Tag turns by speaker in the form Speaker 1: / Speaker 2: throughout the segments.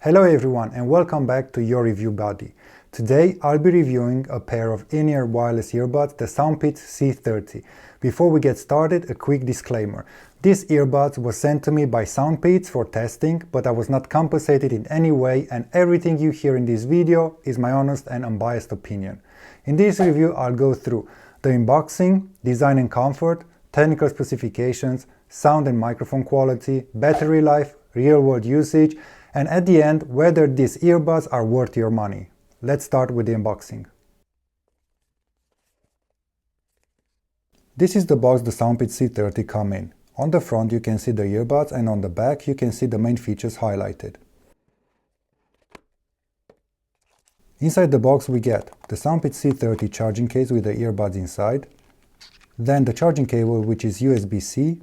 Speaker 1: Hello everyone and welcome back to Your Review Buddy. Today I'll be reviewing a pair of in-ear wireless earbuds, the Soundpeats C30. Before we get started, a quick disclaimer. These earbuds were sent to me by Soundpeats for testing, but I was not compensated in any way, and everything you hear in this video is my honest and unbiased opinion. In this review I'll go through the unboxing, design and comfort, technical specifications, sound and microphone quality, battery life, real-world usage, and at the end, whether these earbuds are worth your money. Let's start with the unboxing. This is the box the Soundpeats C30 come in. On the front you can see the earbuds, and on the back you can see the main features highlighted. Inside the box we get the Soundpeats C30 charging case with the earbuds inside, then the charging cable, which is USB-C,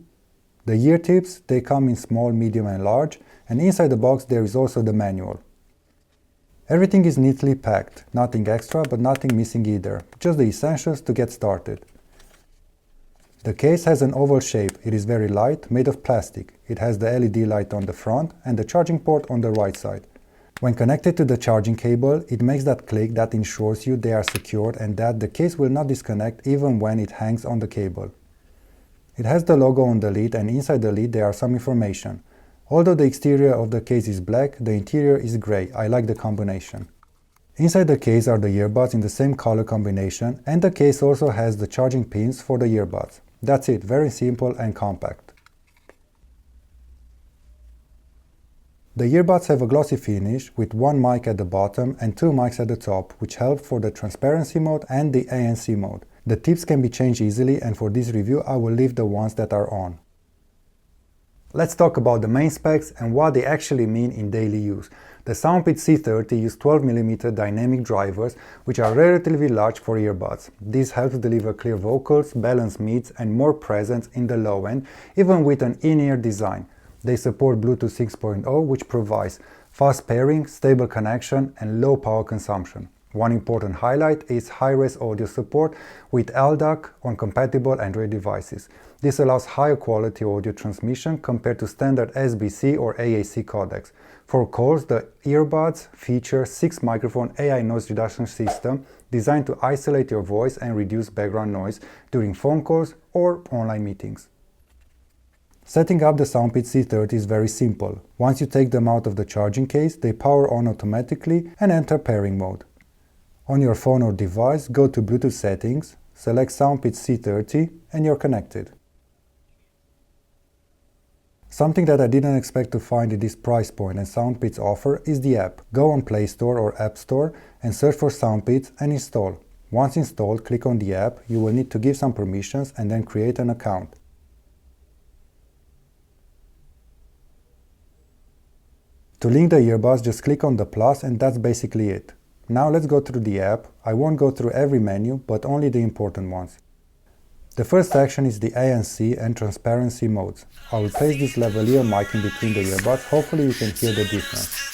Speaker 1: the ear tips, they come in small, medium and large, and inside the box there is also the manual. Everything is neatly packed, nothing extra but nothing missing either, just the essentials to get started. The case has an oval shape, it is very light, made of plastic. It has the LED light on the front and the charging port on the right side. When connected to the charging cable, it makes that click that ensures you they are secured and that the case will not disconnect even when it hangs on the cable. It has the logo on the lid, and inside the lid there are some information. Although the exterior of the case is black, the interior is grey. I like the combination. Inside the case are the earbuds in the same color combination, and the case also has the charging pins for the earbuds. That's it, very simple and compact. The earbuds have a glossy finish with one mic at the bottom and two mics at the top, which help for the transparency mode and the ANC mode. The tips can be changed easily, and for this review I will leave the ones that are on. Let's talk about the main specs and what they actually mean in daily use. The Soundpeats C30 use 12mm dynamic drivers, which are relatively large for earbuds. This helps deliver clear vocals, balanced mids and more presence in the low end, even with an in-ear design. They support Bluetooth 6.0, which provides fast pairing, stable connection and low power consumption. One important highlight is high-res audio support with LDAC on compatible Android devices. This allows higher quality audio transmission compared to standard SBC or AAC codecs. For calls, the earbuds feature 6-microphone AI noise reduction system designed to isolate your voice and reduce background noise during phone calls or online meetings. Setting up the Soundpeats C30 is very simple. Once you take them out of the charging case, they power on automatically and enter pairing mode. On your phone or device, go to Bluetooth settings, select Soundpeats C30 and you're connected. Something that I didn't expect to find at this price point and Soundpeats offer is the app. Go on Play Store or App Store and search for Soundpeats and install. Once installed, click on the app. You will need to give some permissions and then create an account. To link the earbuds, just click on the plus and that's basically it. Now let's go through the app. I won't go through every menu, but only the important ones. The first section is the ANC and transparency modes. I will place this lavalier mic in between the earbuds, hopefully you can hear the difference.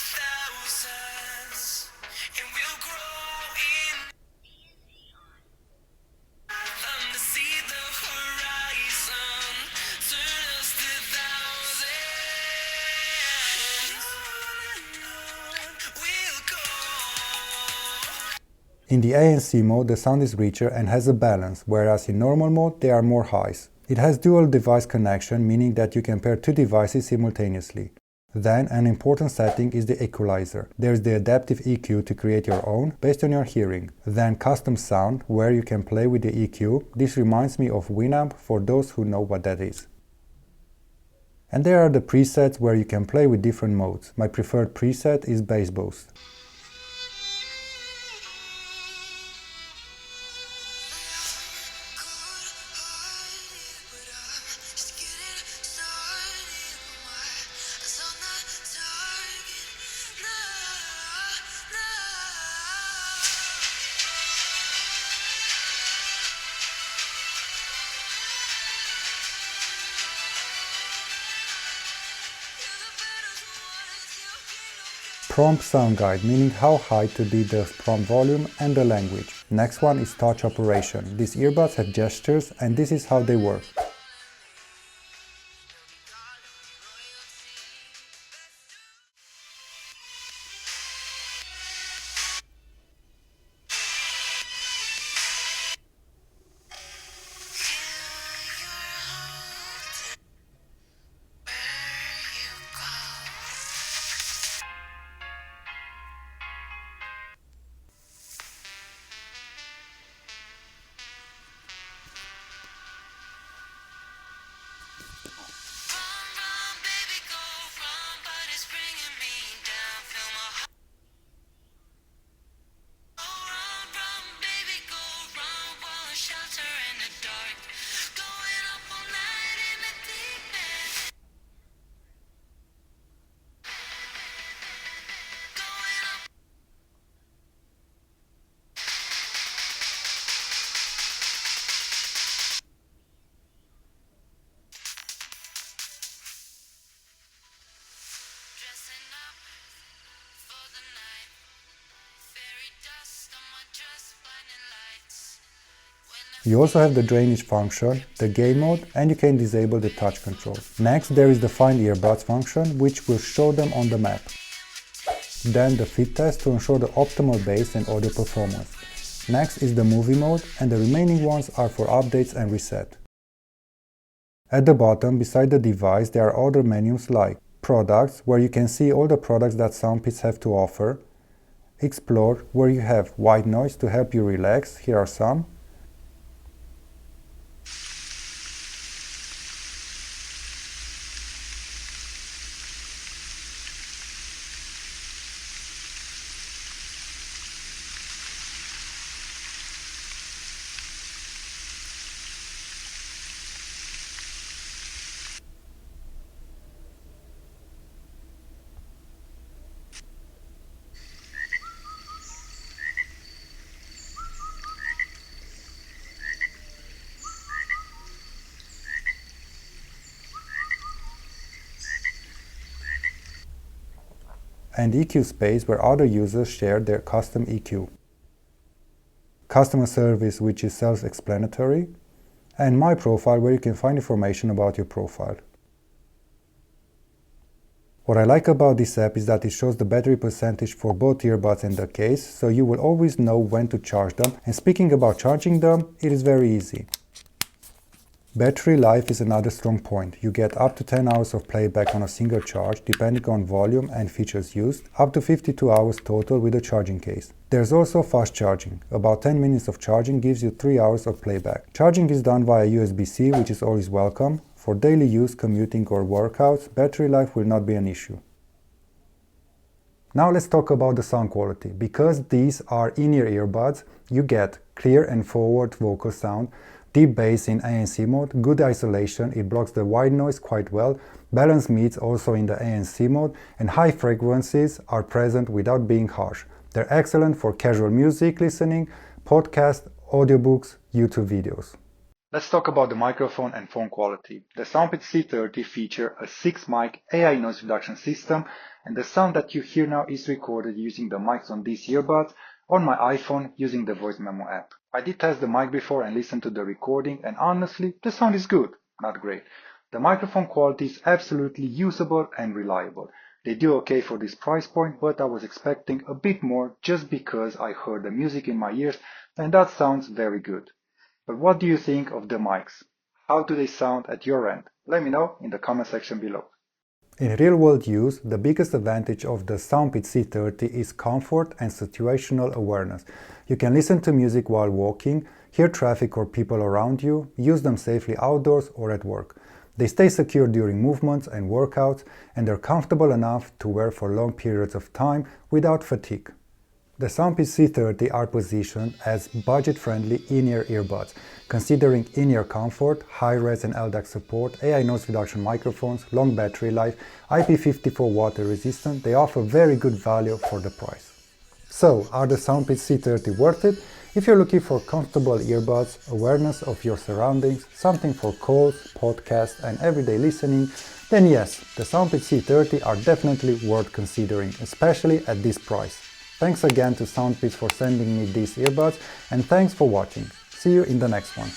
Speaker 1: In the ANC mode, the sound is richer and has a balance, whereas in normal mode, there are more highs. It has dual device connection, meaning that you can pair two devices simultaneously. Then, an important setting is the equalizer. There is the adaptive EQ to create your own, based on your hearing. Then custom sound, where you can play with the EQ. This reminds me of Winamp for those who know what that is. And there are the presets where you can play with different modes. My preferred preset is Bass Boost. Prompt sound guide, meaning how high to be the prompt volume and the language. Next one is touch operation. These earbuds have gestures and this is how they work. You also have the drainage function, the gain mode, and you can disable the touch control. Next, there is the find earbuds function, which will show them on the map. Then the fit test to ensure the optimal bass and audio performance. Next is the movie mode, and the remaining ones are for updates and reset. At the bottom, beside the device, there are other menus like Products, where you can see all the products that Soundpeats have to offer. Explore, where you have white noise to help you relax. Here are some. And EQ space, where other users share their custom EQ. Customer service, which is self-explanatory, and my profile, where you can find information about your profile. What I like about this app is that it shows the battery percentage for both earbuds and the case, so you will always know when to charge them. And speaking about charging them, it is very easy. Battery life is another strong point. You get up to 10 hours of playback on a single charge, depending on volume and features used, up to 52 hours total with a charging case. There's also fast charging. About 10 minutes of charging gives you 3 hours of playback. Charging is done via USB-C, which is always welcome. For daily use, commuting or workouts, battery life will not be an issue. Now let's talk about the sound quality. Because these are in-ear earbuds, you get clear and forward vocal sound, deep bass in ANC mode, good isolation, it blocks the white noise quite well, balanced mids also in the ANC mode, and high frequencies are present without being harsh. They're excellent for casual music listening, podcasts, audiobooks, YouTube videos. Let's talk about the microphone and phone quality. The Soundpeats C30 feature a 6-mic AI noise reduction system, and the sound that you hear now is recorded using the mics on these earbuds on my iPhone using the Voice Memo app. I did test the mic before and listened to the recording, and honestly, the sound is good, not great. The microphone quality is absolutely usable and reliable. They do okay for this price point, but I was expecting a bit more just because I heard the music in my ears, and that sounds very good. But what do you think of the mics? How do they sound at your end? Let me know in the comment section below. In real-world use, the biggest advantage of the Soundpeats C30 is comfort and situational awareness. You can listen to music while walking, hear traffic or people around you, use them safely outdoors or at work. They stay secure during movements and workouts, and they're comfortable enough to wear for long periods of time without fatigue. The Soundpeats C30 are positioned as budget-friendly in-ear earbuds. Considering in-ear comfort, high-res and LDAC support, AI noise reduction microphones, long battery life, IP54 water resistant, they offer very good value for the price. So, are the Soundpeats C30 worth it? If you're looking for comfortable earbuds, awareness of your surroundings, something for calls, podcasts and everyday listening, then yes, the Soundpeats C30 are definitely worth considering, especially at this price. Thanks again to Soundpeats for sending me these earbuds, and thanks for watching. See you in the next one.